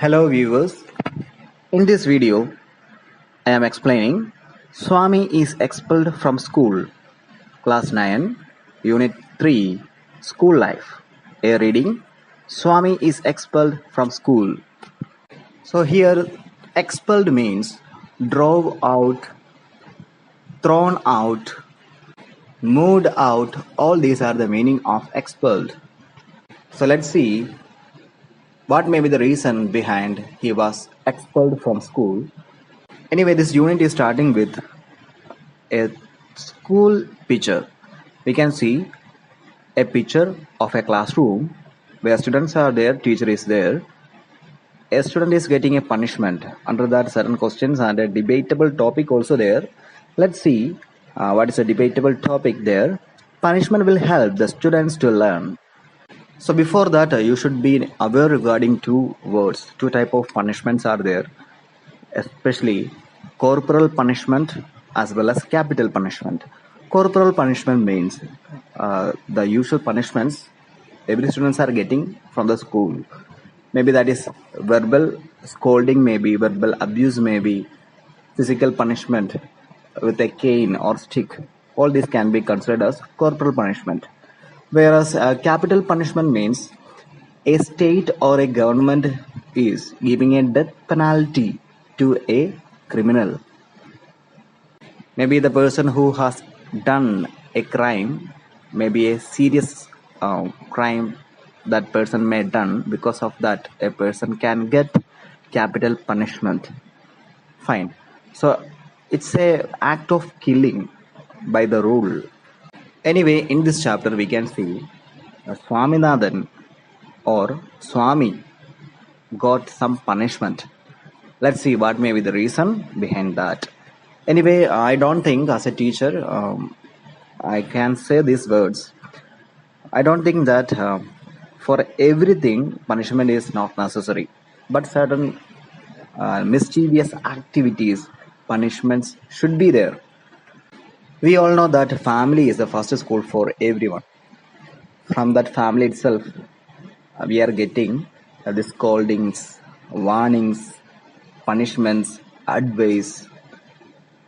Hello viewers, in this video I am explaining Swami is expelled from school, class 9, unit 3, school life. A reading, Swami is expelled from school. So here expelled means drove out, thrown out, moved out, all these are the meaning of expelled. So let's see what may be the reason behind he was expelled from school. Anyway, this unit is starting with a school picture. We can see a picture of a classroom where students are there, teacher is there. A student is getting a punishment. Under that, certain questions and a debatable topic also there. Let's see what is a debatable topic there. Punishment will help the students to learn. So before that, you should be aware regarding two words. Two type of punishments are there, especially corporal punishment as well as capital punishment. Corporal punishment means the usual punishments every students are getting from the school. Maybe that is verbal scolding, maybe verbal abuse, maybe physical punishment with a cane or stick. All this can be considered as corporal punishment. Whereas capital punishment means a state or a government is giving a death penalty to a criminal. Maybe the person who has done a crime, maybe a serious crime that person may done, because of that a person can get capital punishment. Fine. So it's a act of killing by the rule. Anyway, in this chapter we can see Swaminathan or Swami got some punishment. Let's see what may be the reason behind that. Anyway, I don't think as a teacher I can say these words. I don't think that for everything punishment is not necessary, but certain mischievous activities punishments should be there. We all know that family is the first school for everyone. From that family itself, we are getting the scoldings, warnings, punishments, advice,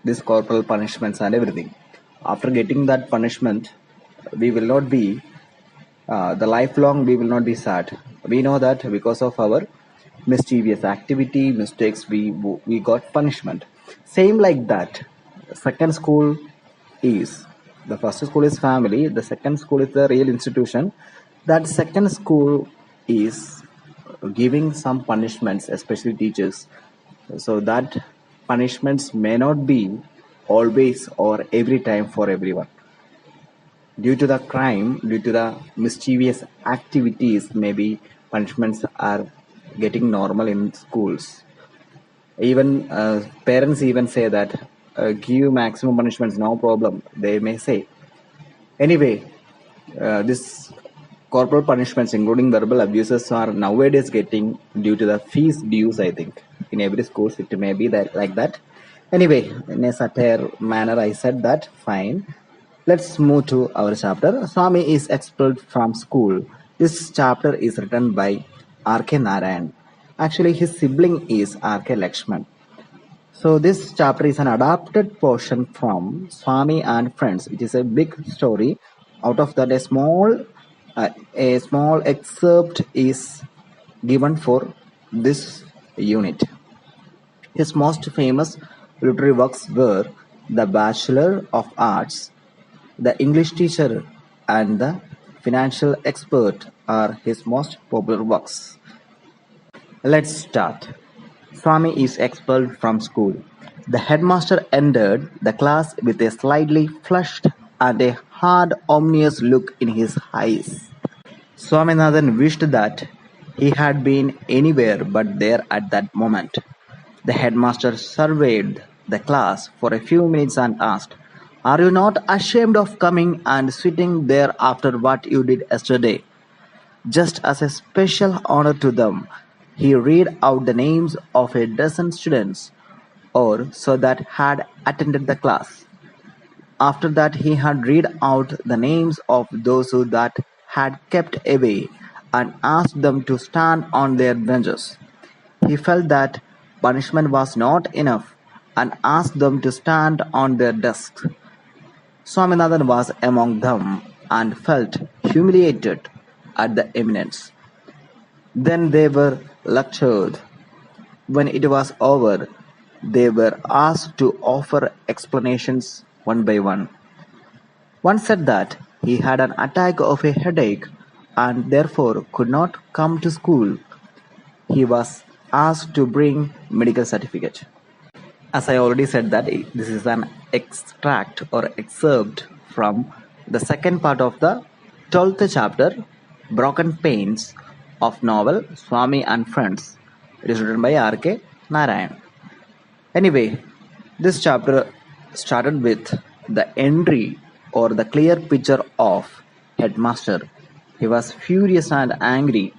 this corporal punishments and everything. After getting that punishment, we will not be, the lifelong we will not be sad. We know that because of our mischievous activity, mistakes, we got punishment. Same like that, second school is, the first school is family, the second school is the real institution. That second school is giving some punishments, especially teachers. So that punishments may not be always or every time for everyone. Due to the crime, due to the mischievous activities, maybe punishments are getting normal in schools. Even parents even say that give maximum punishments, no problem, they may say. Anyway, this corporal punishments including verbal abuses are nowadays getting due to the fees dues. I think in every school it may be that like that. Anyway, in a satire manner I said that. Fine, let's move to our chapter. Swami is expelled from school. This chapter is written by R.K. Narayan. Actually his sibling is R.K. Lakshman. So this chapter is an adapted portion from Swami and Friends. It is a big story. Out of that, a small excerpt is given for this unit. His most famous literary works were The Bachelor of Arts, The English Teacher, and The Financial Expert are his most popular works. Let's start. Swami is expelled from school. The headmaster entered the class with a slightly flushed and a hard, ominous look in his eyes. Swaminathan wished that he had been anywhere but there at that moment. The headmaster surveyed the class for a few minutes and asked, "Are you not ashamed of coming and sitting there after what you did yesterday?" Just as a special honor to them, he read out the names of a dozen students or so that had attended the class. After that he had read out the names of those who that had kept away and asked them to stand on their benches. He felt that punishment was not enough and asked them to stand on their desks. Swaminathan was among them and felt humiliated at the eminence. Then they were lectured. When it was over, they were asked to offer explanations one by one. One said that he had an attack of a headache and therefore could not come to school. He was asked to bring medical certificate. As I already said that this is an extract or excerpt from the second part of the 12th chapter, Broken Pains, of novel Swami and Friends. It is written by R.K. Narayan. Anyway, this chapter started with the entry or the clear picture of headmaster. He was furious and angry.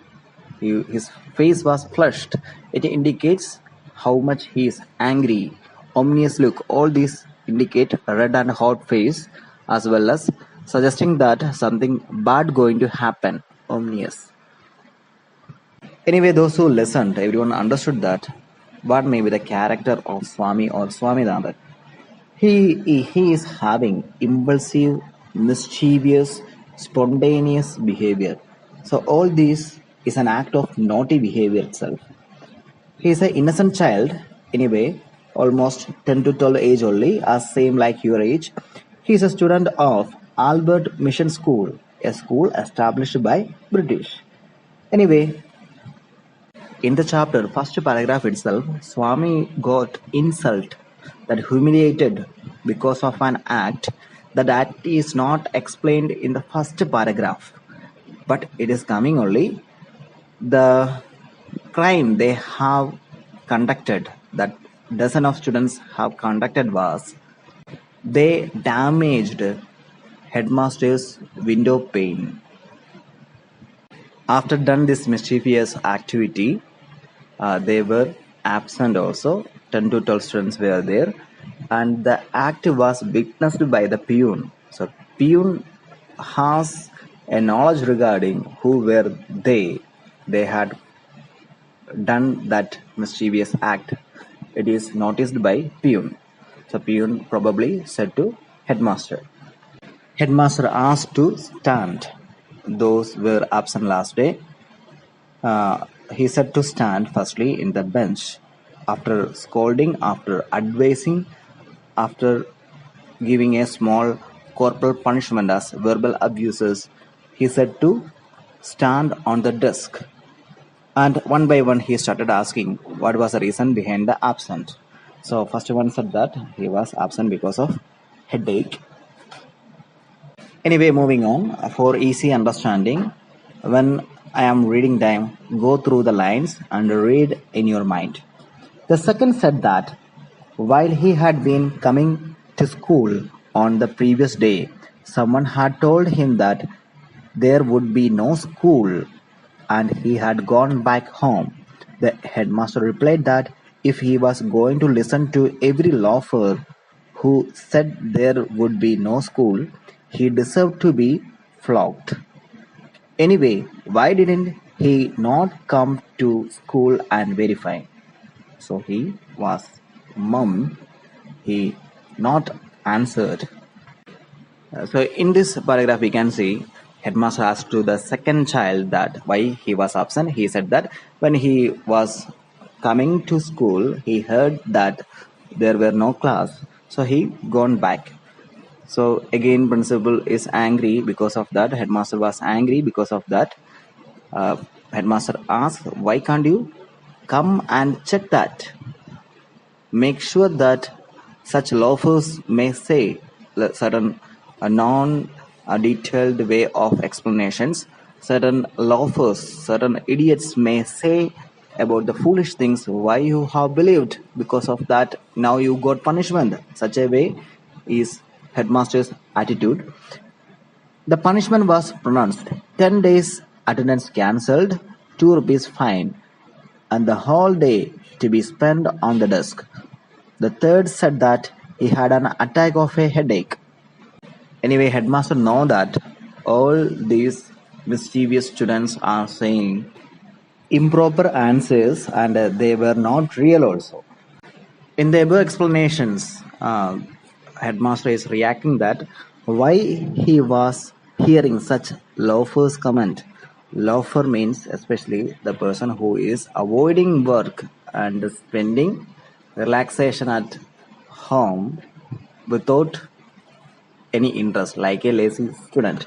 His face was flushed. It indicates how much he is angry. Ominous look. All these indicate a red and hot face, as well as suggesting that something bad going to happen. Ominous. Anyway, those who listened, everyone understood that what may be the character of Swami or Swaminathan. He is having impulsive, mischievous, spontaneous behavior. So all this is an act of naughty behavior itself. He is an innocent child, anyway, almost 10 to 12 age only, as same like your age. He is a student of Albert Mission School, a school established by British. Anyway, in the chapter, first paragraph itself, Swami got insult, that humiliated because of an act. That act is not explained in the first paragraph, but it is coming only. The crime they have conducted, that dozen of students have conducted, was they damaged headmaster's window pane. After done this mischievous activity, they were absent also. 10 to 12 students were there, and the act was witnessed by the peon. So peon has a knowledge regarding who were they. They had done that mischievous act. It is noticed by peon. So peon probably said to headmaster. Headmaster asked to stand. Those were absent last day. He said to stand firstly in the bench. After scolding, after advising, after giving a small corporal punishment as verbal abuses, he said to stand on the desk. And one by one he started asking what was the reason behind the absent. So first one said that he was absent because of headache. Anyway, moving on, for easy understanding, when I am reading time, go through the lines and read in your mind. The second said that while he had been coming to school on the previous day, someone had told him that there would be no school and he had gone back home. The headmaster replied that if he was going to listen to every loafer who said there would be no school, he deserved to be flogged. Anyway, why didn't he not come to school and verify? So he was mum. He not answered. So in this paragraph we can see headmaster asked to the second child that why he was absent. He said that when he was coming to school, he heard that there were no class. So he gone back. So again principal is angry because of that. Headmaster was angry because of that. Headmaster asked, why can't you come and check that? Make sure that such loafers may say certain non-detailed way of explanations. Certain loafers, certain idiots may say about the foolish things why you have believed. Because of that, now you got punishment. Such a way is headmaster's attitude. The punishment was pronounced: 10 days attendance cancelled, 2 rupees fine, and the whole day to be spent on the desk. The third said that he had an attack of a headache. Anyway, headmaster know that all these mischievous students are saying improper answers and they were not real also. In the above explanations, headmaster is reacting that why he was hearing such loafer's comment. Loafer means especially the person who is avoiding work and spending relaxation at home without any interest, like a lazy student.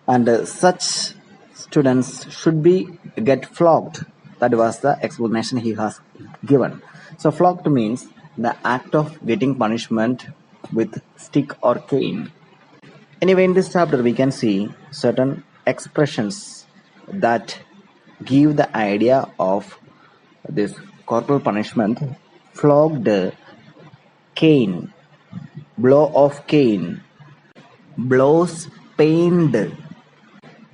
And such students should be get flogged. That was the explanation he has given. So flogged means the act of getting punishment with stick or cane. Anyway, in this chapter we can see certain expressions that give the idea of this corporal punishment. Flogged, cane, blow of cane, blows pained,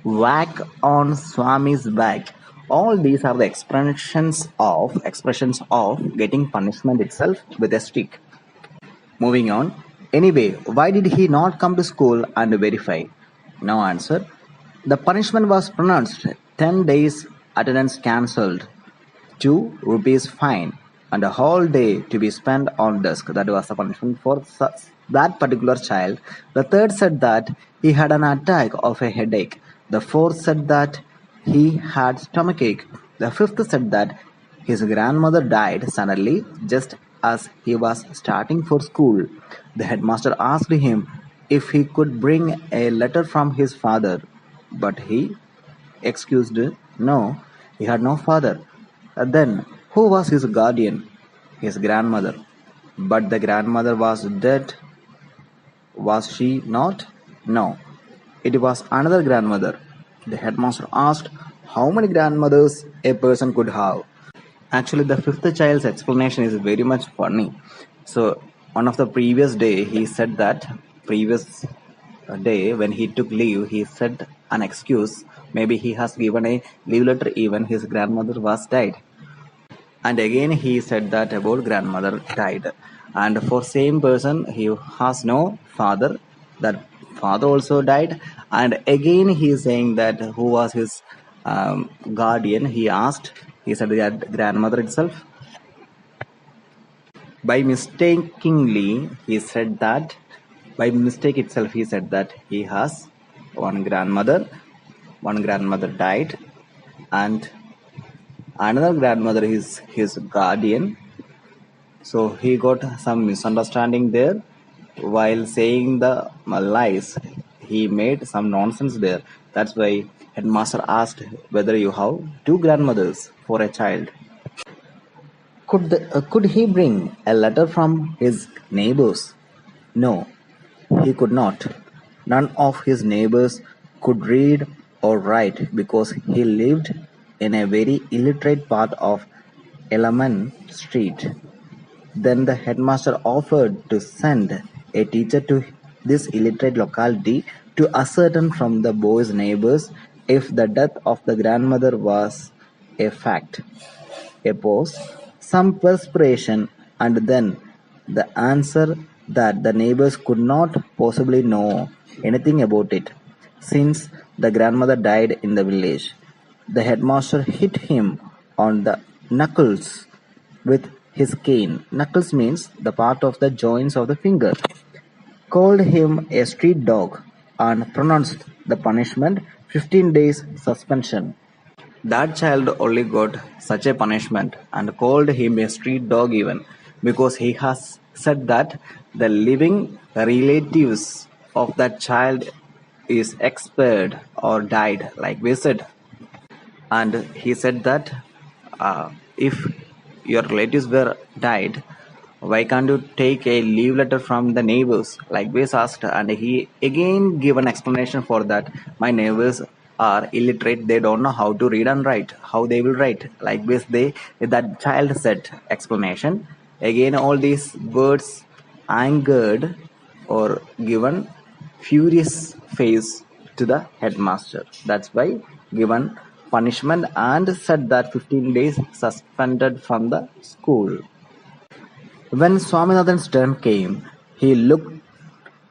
whack on Swami's back. All these are the expressions of getting punishment itself with a stick. Moving on. Anyway, why did he not come to school and verify? No answer. The punishment was pronounced 10 days attendance cancelled, 2 rupees fine, and a whole day to be spent on desk. That was the punishment for that particular child. The third said that he had an attack of a headache. The fourth said that he had stomachache. The fifth said that his grandmother died suddenly just as he was starting for school. The headmaster asked him if he could bring a letter from his father, but he excused no, he had no father. Then, who was his guardian? His grandmother. But the grandmother was dead. Was she not? No. It was another grandmother. The headmaster asked how many grandmothers a person could have. Actually, the fifth child's explanation is very much funny. So, one of the previous day, he said that previous day when he took leave, he said an excuse. Maybe he has given a leave letter even his grandmother was died. And again he said that about grandmother died. And for same person, he has no father. That father also died. And again he is saying that who was his guardian. He asked. He said that grandmother itself. By mistakenly, he said that. By mistake itself, he said that he has one grandmother. One grandmother died, and another grandmother is his guardian. So he got some misunderstanding there. While saying the lies, he made some nonsense there. That's why headmaster asked whether you have two grandmothers for a child. Could he bring a letter from his neighbors? No, he could not. None of his neighbors could read or write because he lived in a very illiterate part of Elaman Street. Then the headmaster offered to send a teacher to this illiterate locality to ascertain from the boy's neighbors if the death of the grandmother was a fact. A pause, some perspiration, and then the answer that the neighbors could not possibly know anything about it, since the grandmother died in the village. The headmaster hit him on the knuckles with his cane. Knuckles means the part of the joints of the finger. Called him a street dog and pronounced the punishment 15 days suspension. That child only got such a punishment and called him a street dog even because he has said that the living relatives of that child is expired or died, like we said. And he said that if your relatives were died, why can't you take a leave letter from the neighbors, like we asked? And he again gave an explanation for that. My neighbors are illiterate, they don't know how to read and write, how they will write, like this that child said explanation. Again all these words angered or given furious face to the headmaster. That's why given punishment and said that 15 days suspended from the school. When Swaminathan's turn came, he looked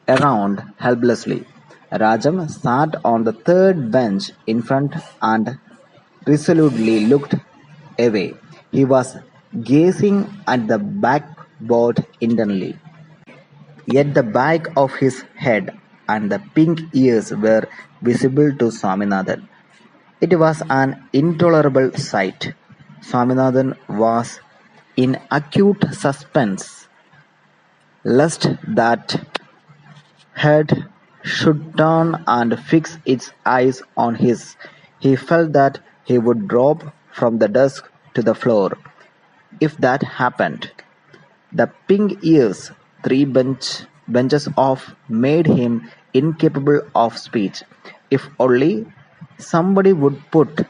around helplessly. Rajam sat on the third bench in front and resolutely looked away. He was gazing at the backboard intently. Yet the back of his head and the pink ears were visible to Swaminathan. It was an intolerable sight. Swaminathan was in acute suspense lest that head should turn and fix its eyes on his. He felt that he would drop from the desk to the floor. If that happened, the pink ears, benches off, made him incapable of speech. If only somebody would put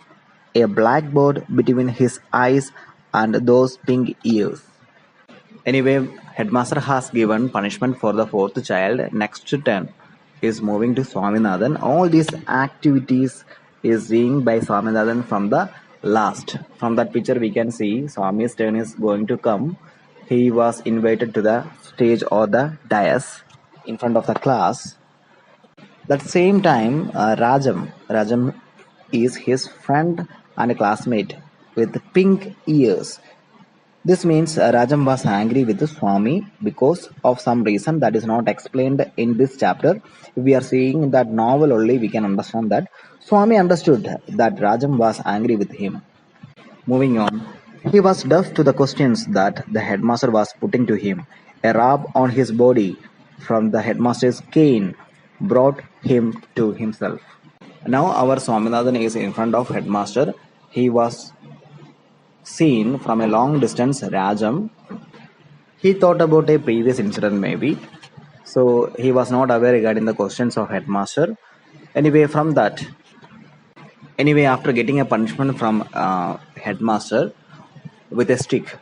a blackboard between his eyes and those pink ears. Anyway, headmaster has given punishment for the fourth child. Next turn is moving to Swaminathan. All these activities is being by Swaminathan from the last. From that picture we can see Swami's turn is going to come. He was invited to the stage or the dais in front of the class. At the same time, Rajam is his friend and classmate with pink ears. This means Rajam was angry with Swami because of some reason that is not explained in this chapter. If we are seeing that novel only, we can understand that Swami understood that Rajam was angry with him. Moving on, he was deaf to the questions that the headmaster was putting to him. A rub on his body from the headmaster's cane brought him to himself. Now our Swaminathan is in front of headmaster. He was seen from a long distance Rajam. He thought about a previous incident maybe. So he was not aware regarding the questions of headmaster. Anyway, after getting a punishment from headmaster with a stick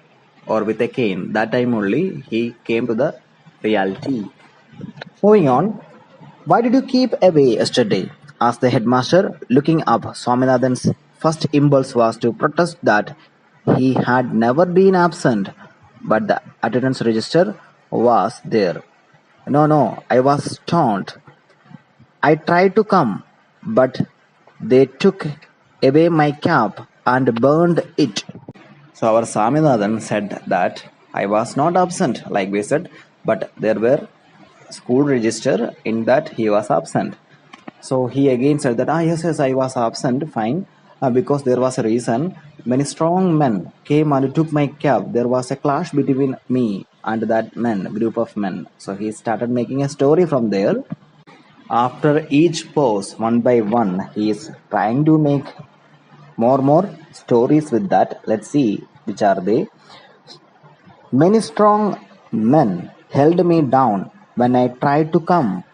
or with a cane, that time only he came to the reality. Moving on, why did you keep away yesterday? Asked the headmaster. Looking up, Swaminathan's first impulse was to protest that he had never been absent, but the attendance register was there. No, I was stoned. I tried to come, but they took away my cap and burned it. So our Swaminathan said that I was not absent, like we said, but there were school register in that he was absent. So he again said that yes, I was absent, fine, because there was a reason. Many strong men came and took my cap. There was a clash between me and that group of men. So he started making a story from there. After each pose, one by one, he is trying to make more stories with that. Let's see which are they. Many strong men held me down when I tried to come.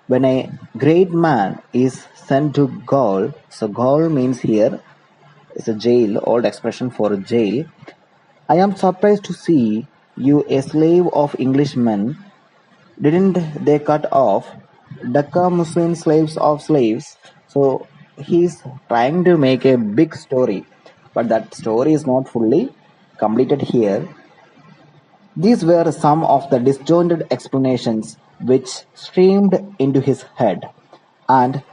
When a great man is sent to Gaul, so Gaul means here is a jail, old expression for a jail. I am surprised to see you a slave of Englishmen. Didn't they cut off Dhaka Muslim slaves of slaves? So he's trying to make a big story, but that story is not fully completed here. These were some of the disjointed explanations which streamed into his head, and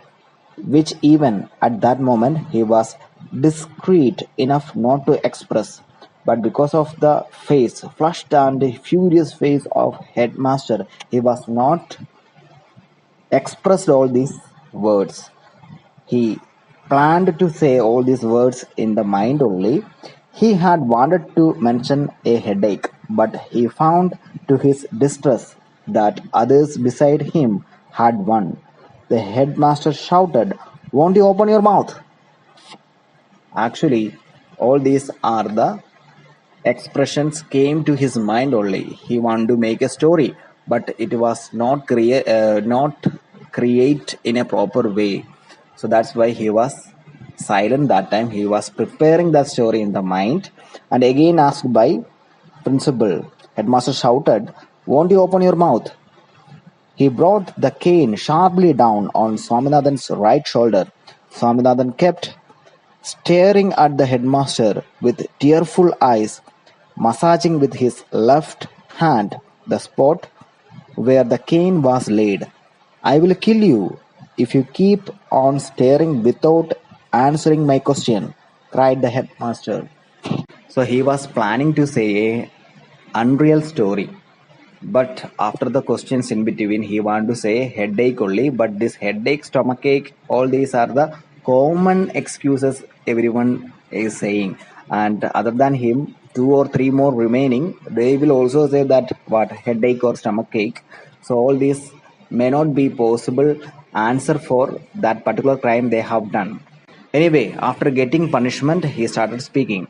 which even at that moment he was discreet enough not to express. But because of the flushed and furious face of headmaster, he was not expressed all these words. He planned to say all these words in the mind only. He had wanted to mention a headache, but he found to his distress that others beside him had one. The headmaster shouted, "Won't you open your mouth?" Actually, all these are the expressions came to his mind only. He wanted to make a story, but it was not create in a proper way. So that's why he was silent that time. He was preparing that story in the mind, and again asked by principal. Headmaster shouted, "Won't you open your mouth?" He brought the cane sharply down on Swaminathan's right shoulder. Swaminathan kept staring at the headmaster with tearful eyes, massaging with his left hand the spot where the cane was laid. "I will kill you if you keep on staring without answering my question, cried the headmaster. So he was planning to say a unreal story. But after the questions in between, he wanted to say headache only. But this headache, stomachache, all these are the common excuses everyone is saying. And other than him, two or three more remaining, they will also say that what headache or stomachache. So all these may not be possible answer for that particular crime they have done. Anyway, after getting punishment, he started speaking.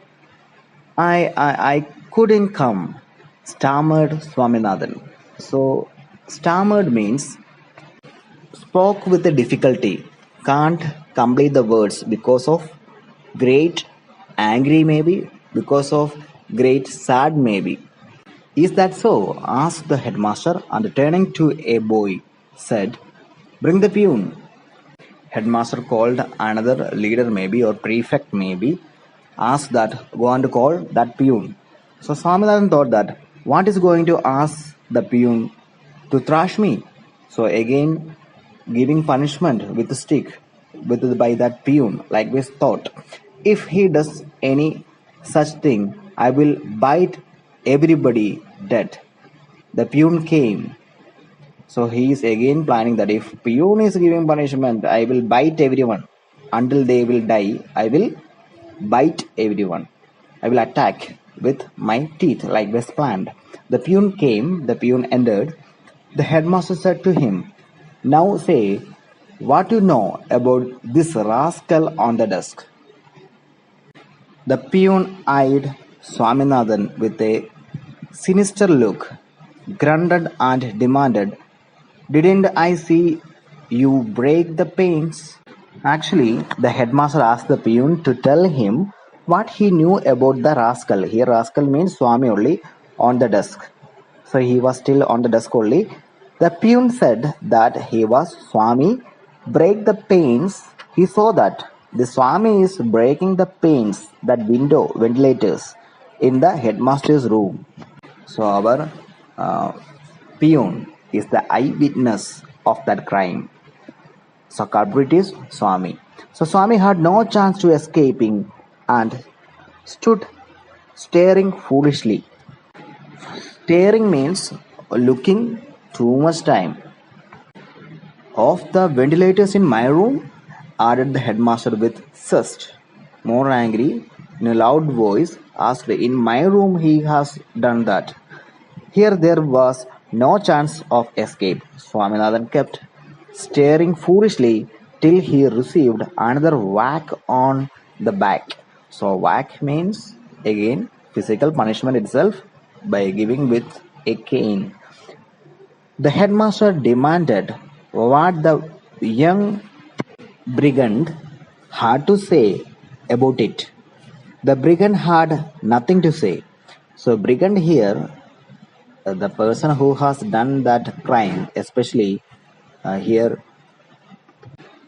I couldn't come, stammered Swaminathan. So, stammered means spoke with a difficulty, can't complete the words because of great angry, maybe, because of great sad, maybe. Is that so? Asked the headmaster, and turning to a boy, said, Bring the peon. Headmaster called another leader, maybe, or prefect, maybe, asked that, go on to call that peon. So Swaminathan thought that, what is going to ask the peon to thrash me? So again, giving punishment with a stick by that peon, like this thought. If he does any such thing, I will bite everybody dead. The peon came. So he is again planning that if peon is giving punishment, I will bite everyone until they will die. I will bite everyone. I will attack with my teeth like was planned. The peon came, the peon entered. The headmaster said to him, Now say what you know about this rascal on the desk. The peon eyed Swaminathan with a sinister look, grunted and demanded, Didn't I see you break the panes? Actually, the headmaster asked the peon to tell him what he knew about the rascal. Here, rascal means Swami only on the desk. So he was still on the desk only. The peon said that he was Swami. Break the panes. He saw that the Swami is breaking the panes, that window, ventilators, in the headmaster's room. So our peon is the eyewitness of that crime. So culprit is Swami. So Swami had no chance to escaping and stood staring foolishly. Staring means looking too much time. Of the ventilators in my room, added the headmaster with zest. More angry, in a loud voice, asked, In my room he has done that. Here there was no chance of escape. Swaminathan kept staring foolishly till he received another whack on the back. So whack means again physical punishment itself by giving with a cane. The headmaster demanded what the young brigand had to say about it. The brigand had nothing to say. So brigand here, the person who has done that crime, especially here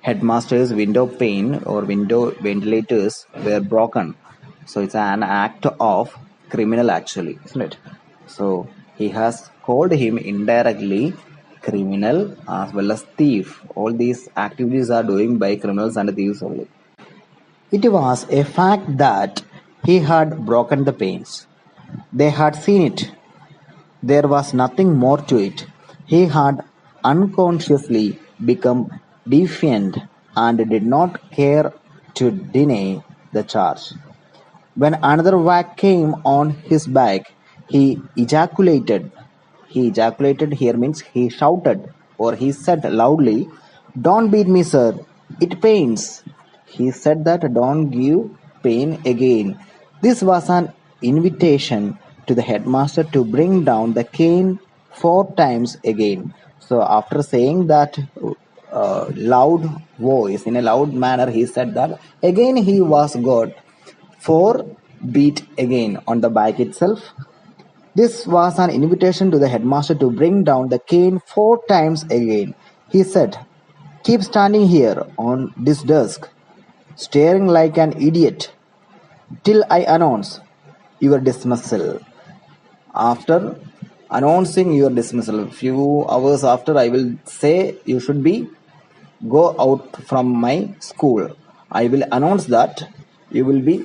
headmaster's window pane or window ventilators were broken. So it's an act of criminal actually, isn't it? So he has called him indirectly criminal as well as thief. All these activities are doing by criminals and thieves only. It was a fact that he had broken the panes. They had seen it. There was nothing more to it. He had unconsciously become defiant and did not care to deny the charge. When another whack came on his back, he ejaculated. He ejaculated here means he shouted or he said loudly, Don't beat me, sir. It pains. He said that don't give pain again. This was an invitation to the headmaster to bring down the cane 4 times again. So after saying that loud voice, in a loud manner, he said that again he was got 4 beat again on the back itself. This was an invitation to the headmaster to bring down the cane 4 times again. He said, Keep standing here on this desk, staring like an idiot, till I announce your dismissal. After announcing your dismissal, few hours after, I will say you should be go out from my school. I will announce that you will be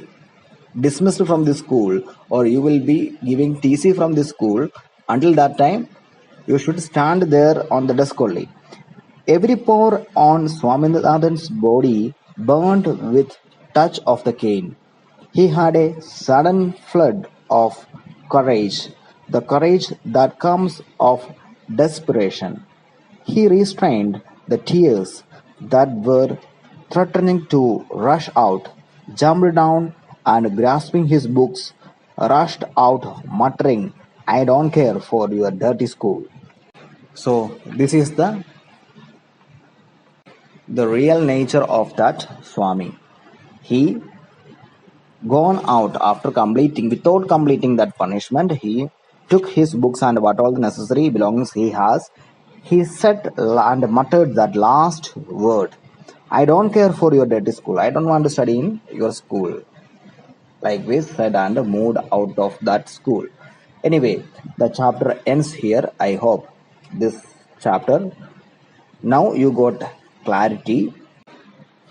dismissed from the school or you will be giving TC from the school. Until that time, you should stand there on the desk only. Every pore on Swaminathan's body burned with touch of the cane. He had a sudden flood of courage, the courage that comes of desperation. He restrained the tears that were threatening to rush out, jumped down, and grasping his books, rushed out, muttering, "I don't care for your dirty school." So, this is the real nature of that Swami. He gone out after without completing that punishment. He took his books and what all the necessary belongings he has. He said and muttered that last word, "I don't care for your dirty school. I don't want to study in your school." Like we said and moved out of that school. Anyway, the chapter ends here. I hope this chapter now you got clarity.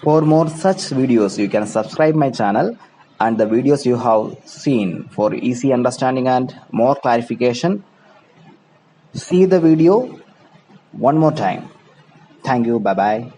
For more such videos, you can subscribe my channel and the videos you have seen for easy understanding and more clarification. See the video one more time. Thank you. Bye bye.